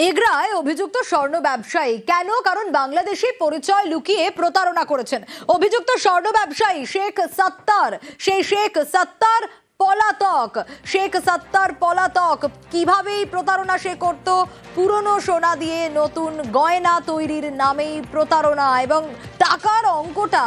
এগরায় অভিযুক্ত স্বর্ণ ব্যবসায়ী কেন? কারণ বাংলাদেশি পরিচয় লুকিয়ে প্রতারণা করেছেন অভিযুক্ত স্বর্ণ ব্যবসায়ী শেখ সত্তার। সেই শেখ সত্তার পলাতক কিভাবে এই প্রতারণা সে করত? পুরনো সোনা দিয়ে নতুন গয়না তৈরির নামেই প্রতারণা, এবং টাকার অঙ্কটা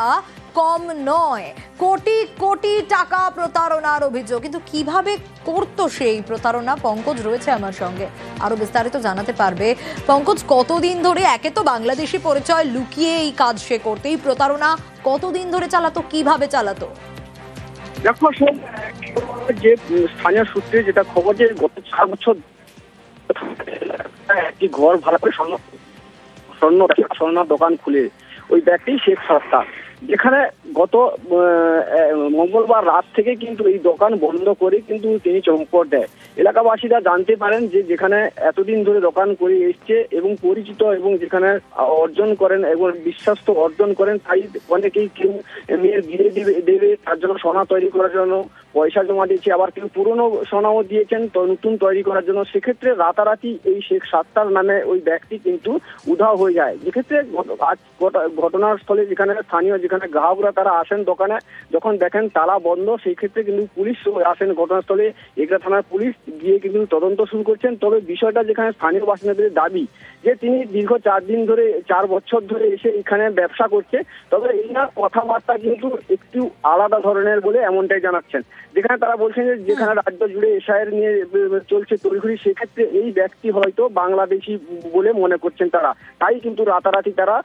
কম নয়, কোটি কোটি টাকা প্রতারণার অভিযোগ। কিন্তু কিভাবে করতো সেই প্রতারণা? পঙ্কজ রয়েছে আমার সঙ্গে, আরো বিস্তারিত জানাতে পারবে। পঙ্কজ, কতদিন ধরে, একে তো বাংলাদেশি পরিচয় লুকিয়ে এই কাজ সে করতো, এই প্রতারণা কতদিন ধরে চালাতো, কিভাবে চালাতো? দেখো, যে স্থানীয় সূত্রে যেটা খবর, যে গত 4 বছর একটি ঘর ভাড়া করে স্বর্ণ দোকান খুলে ওই ব্যক্তি শেখ সত্তার, যেখানে গত মঙ্গলবার রাত থেকে কিন্তু এই দোকান বন্ধ করে কিন্তু তিনি চম্পট দেয়। এলাকাবাসীরা জানতে পারেন যে যেখানে এতদিন ধরে দোকান করে এসছে এবং পরিচিত, এবং যেখানে অর্জন করেন এবং বিশ্বস্ত অর্জন করেন, তাই অনেকেই কেউ মেয়ের বিয়ে দেবে তার জন্য সোনা তৈরি করার জন্য পয়সা জমা দিয়েছে, আবার কেউ পুরনো সোনাও দিয়েছেন তো নতুন তৈরি করার জন্য। সেক্ষেত্রে রাতারাতি এই শেখ সত্তার নামে ওই ব্যক্তি কিন্তু উধাও হয়ে যায়। যেক্ষেত্রে ঘটনার স্থলে যেখানে স্থানীয় যেখানে গ্রাহকরা তারা আসেন দোকানে, যখন দেখেন তালা বন্ধ, সেই ক্ষেত্রে কিন্তু পুলিশ আসেন ঘটনাস্থলে। এগরা থানার পুলিশ গিয়ে কিন্তু তদন্ত শুরু করছেন। তবে বিষয়টা যেখানে স্থানীয় বাসিন্দাদের দাবি যে তিনি দীর্ঘ 4 বছর ধরে এসে এখানে ব্যবসা করছে, তবে এই না কথাবার্তা কিন্তু একটু আলাদা ধরনের বলে এমনটাই জানাচ্ছেন। যেখানে তারা বলছেন যে যেখানে রাজ্য জুড়ে এসআইয়ের নিয়ে চলছে তড়িঘড়ি, সেক্ষেত্রে এই ব্যক্তি হয়তো বাংলাদেশি বলে মনে করছেন তারা, তাই কিন্তু রাতারাতি তারা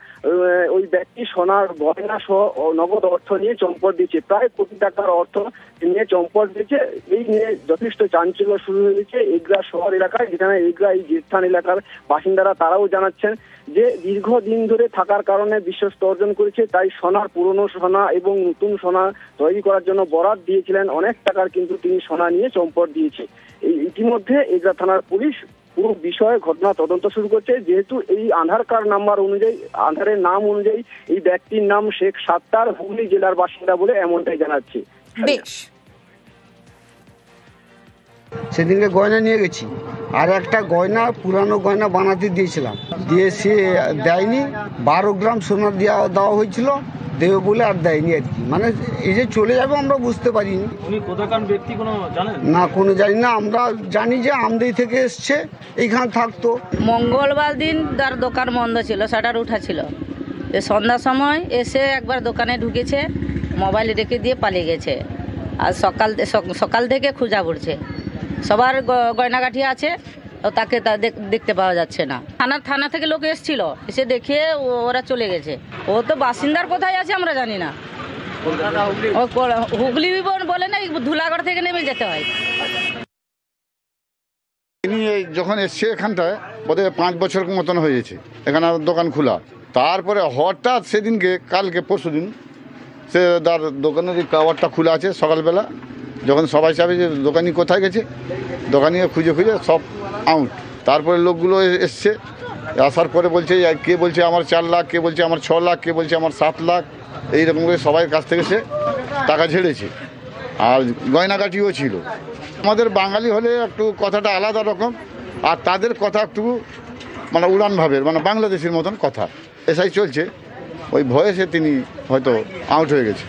ওই ব্যক্তি সোনার গয়না সহ নগদ অর্থ নিয়ে চম্পট দিচ্ছে, প্রায় কোটি টাকার অর্থ নিয়ে চম্পট দিচ্ছে। এই নিয়ে যথেষ্ট চাঞ্চল্য শুরু হয়েছে এগরা শহর এলাকায়, যেখানে এগরা এই গিরস্থান এলাকার বাসিন্দারা তারাও জানাচ্ছেন যে দীর্ঘদিন ধরে থাকার কারণে বিশ্বস্ত অর্জন করেছে, তাই সোনার পুরনো সোনা এবং নতুন সোনা তৈরি করার জন্য বরাত দিয়েছিলেন অনেক টাকার, কিন্তু তিনি সোনা নিয়ে চম্পট দিয়েছে। ইতিমধ্যে এগরা থানার পুলিশ পুরো বিষয়ে ঘটনা তদন্ত শুরু করছে, যেহেতু এই আধার কার্ড নাম্বার অনুযায়ী, আধারের নাম অনুযায়ী এই ব্যক্তির নাম শেখ সত্তার, হুগলি জেলার বাসিন্দা বলে এমনটাই জানাচ্ছে। বেশ, সেদিনকে গয়না নিয়ে গেছি, আর একটা গয়না পুরানো গয়না বানাতে দিয়েছিলাম, দিয়ে সে দেয়নি। 12 গ্রাম সোনা দেওয়া হয়েছিল, দেবে বলে আর দেয়নি আর কি। মানে এই যে চলে যাবে আমরা বুঝতে পারিনি। উনি কোথাকার ব্যক্তি কোনো জানেন না, কোনো জানি না। আমরা জানি যে আমদানি থেকে এসছে, এইখানে থাকতো। মঙ্গলবার দিন তার দোকান বন্ধ ছিল, শাটার উঠা ছিল। সন্ধ্যার সময় এসে একবার দোকানে ঢুকেছে, মোবাইল রেখে দিয়ে পালিয়ে গেছে। আর সকাল থেকে খোঁজা পড়ছে, সবার গয়নাগাঠি আছে, তাকে দেখতে পাওয়া যাচ্ছে না। থানা থেকে লোক এসেছিল, এসে দেখে ওরা চলে গেছে। ও তো বাসিন্দার কোথায় আছে আমরা জানি না। হুগলি বলে না, ধুলাগড় থেকে নেমে যেতে হয়। তিনি যখন এসছে এখানটায় বোধহয় 5 বছর মতন হয়েছে এখানে দোকান খোলা। তারপরে হঠাৎ সেদিনকে, কালকে পরশুদিন, সে তার দোকানের কাওয়ারটা খোলা আছে। সকালবেলা যখন সবাই চাবে যে দোকানি কোথায় গেছে, দোকানি খুঁজে সব আউট। তারপরে লোকগুলো এসছে, আসার পরে বলছে, কে বলছে আমার 4 লাখ, কে বলছে আমার 6 লাখ, কে বলছে আমার 7 লাখ, এইরকম করে সবাই কাছ থেকে সে টাকা ঝেড়েছে। আর গয়নাগাটিও ছিল। আমাদের বাঙালি হলে একটু কথাটা আলাদা রকম, আর তাদের কথা একটু মানে উড়ান ভাবের, মানে বাংলাদেশের মতন কথা। এসআই চলছে, ওই ভয়ে সে তিনি হয়তো আউট হয়ে গেছে।